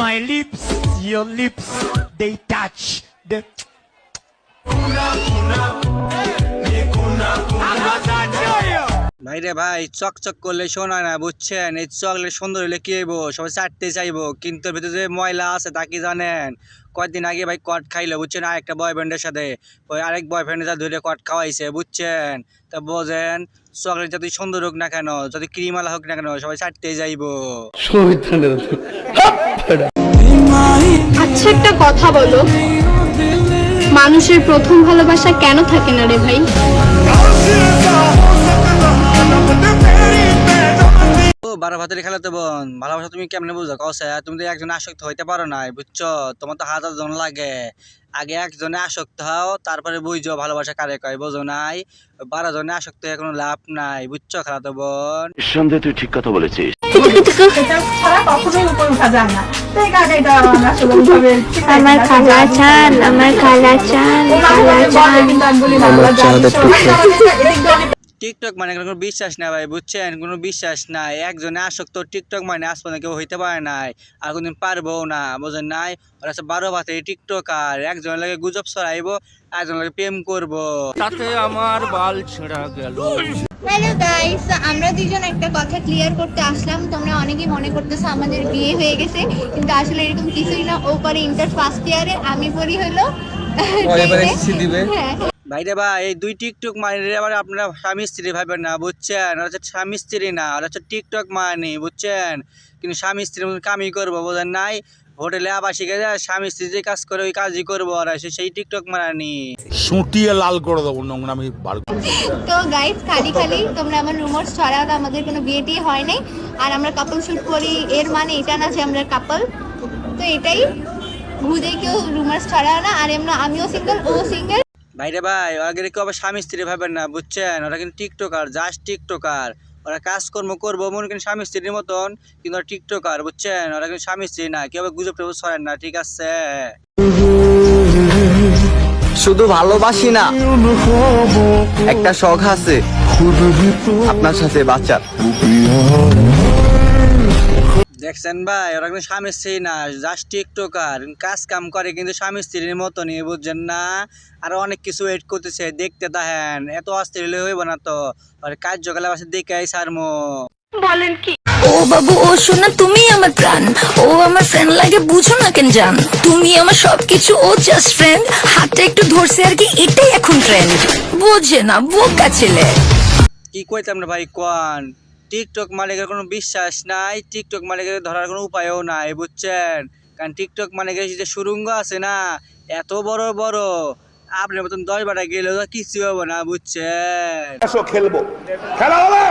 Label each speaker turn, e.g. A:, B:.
A: My lips, your lips, they touch the.
B: ভাই রে ভাই, চকচক করলে শোনা না, বুঝছেন? এই চকলেট সুন্দর হলে কি হইব, সবাই চাটতে চাইবো, কিন্তু এর ভিতরে যে ময়লা আছে তা কি জানেন? কয়েকদিন আগে ভাই কট খাইলো, বুঝছেন, আরেকটা বয়ফ্রেন্ডের সাথে। ওই আরেক বয়ফ্রেন্ডের সাথে ধরে কট খাওয়াইছে, বুঝছেন? তা বোঝেন, চকলেট যদি সুন্দর হোক না কেন, যদি ক্রিমালা হোক না কেন, সবাই চাটতে যাইবো।
C: আচ্ছা একটা কথা বলো, মানুষের প্রথম ভালোবাসা কেন থাকে না রে ভাই?
B: ও বারো ভাতের খেলাতে বোন, ভালোবাসা তুমি কেমনে বুঝো কসে? তুমি তো একজনে আসক্ত হইতে পারো না, বুঝছো? তোমার তো 1000 জন লাগে। আগে একজনে আসক্ত হও, তারপরে বুঝছো ভালোবাসা কারে কয়, বোঝো নাই? 12 জনে আসক্ত হয়ে কোনো লাভ নাই, বুঝছো খেলাতে বোন?
D: নিঃসন্দেহে তুই ঠিক কথা বলেছিস।
E: এটা ছাড়া কখনোই উপরে উঠা যায় না। তো এই কাজে এটা আসলে ওইভাবে
C: আমার খালা চান, আমার খালা চান, খালা চান।
E: কিন্তু আমি বলি না, আমরা জানি সবাই
B: টিকটক মানে কোনো বিশ্বাস না ভাই, বুঝছেন? কোনো বিশ্বাস নাই। একজনে আসক্ত টিকটক মানে আজ পর্যন্ত কেউ হইতে পারে নাই, আর কোনদিন পারবো না, বুঝেন নাই? ওরা হচ্ছে 12 ভাতে টিকটক, আর একজনের লাগে গুজব ছড়াইবো, একজনের লাগে প্রেম করবো।
A: তাতে আমার বাল ছেঁড়া গেল।
F: হ্যালো গাইস, আমরা দুজন একটা কথা ক্লিয়ার করতে আসলাম। তোমরা অনেকেই মনে করতেছো আমাদের বিয়ে হয়ে গেছে, কিন্তু আসলে এরকম কিছুই না। ও পরে ইন্টার ফার্স্ট ইয়ারে, আমি পড়ি হলো হ্যাঁ।
B: ভাইরে ভাই, এই দুই টিকটক মানে আবার আপনারা স্বামী স্ত্রী ভাবেন না, বুঝছেন? ওরা হচ্ছে স্বামী স্ত্রী না, ওরা হচ্ছে টিকটক মানে, বুঝছেন? কিন্তু স্বামী স্ত্রীর মতন কামই করবো, বোঝেন নাই? হোটেলে আবাসিকে যায় স্বামী স্ত্রী যে কাজ করে ওই কাজই করবো, ওরা সেই টিকটক মারানি।
G: সুটিয়ে লাল করে দেবো নোংরামি বার করে।
F: তো গাইস, খালি খালি তোমরা আমার রুমার্স ছড়াও, আমাদের কোনো বিয়ে টিয়ে হয় নাই। আর আমরা কাপল শুট করি, এর মানে এটা না যে আমরা কাপল। তো এটাই, ভুদে কেউ রুমার্স ছড়াও না। আর আমিও সিঙ্গেল, ও সিঙ্গেল।
B: ভাইরে ভাই, ওরা কিন্তু কেউ আবার স্বামী স্ত্রী ভাবেন না, বুঝছেন? ওরা কিন্তু টিকটকার, জাস্ট টিকটকার। ওরা কাজকর্ম করবো মনে কিন্তু স্বামী স্ত্রীর মতন, কিন্তু ওরা টিকটকার, বুঝছেন? ওরা কিন্তু স্বামী স্ত্রী না, কেউ আবার গুজব টুজব ছড়েন না, ঠিক আছে?
H: শুধু ভালোবাসি না, একটা শখ আছে আপনার সাথে বাচ্চার।
B: দেখছেন ভাই, ওরা কিন্তু স্বামী স্ত্রী না, জাস্ট টিকটকার। কাজ কাম করে কিন্তু স্বামী স্ত্রীর মতনই, বুঝছেন না? আরো অনেক কিছু ওয়েট করতেছে, দেখতে দেখেন। এত অস্থির হইব না তো, আর কাজ জগালে বাসে দেখে সারমো।
C: বলেন কি?
I: ও বাবু, ও শোনা, তুমি আমার প্রাণ, ও আমার ফ্রেন্ড লাগে, বুঝো না কেন জান? তুমি আমার সবকিছু, ও জাস্ট ফ্রেন্ড। হাতটা একটু ধরছে আর কি, এটাই এখন ট্রেন্ড। বোঝে না, বোকা ছেলে।
B: কি কইতাম না ভাই, কোন টিকটক মালিকের কোনো বিশ্বাস নাই, টিকটক মালিকের ধরার কোনো উপায়ও নাই, বুঝছেন? কারণ টিকটক মালিকের যে সুরঙ্গ আছে না, এত বড় বড়, আপনার মতন 10 বাটা গেলেও কিছু হবে না, বুঝছেন?
G: খেলবো, খেলা হবে।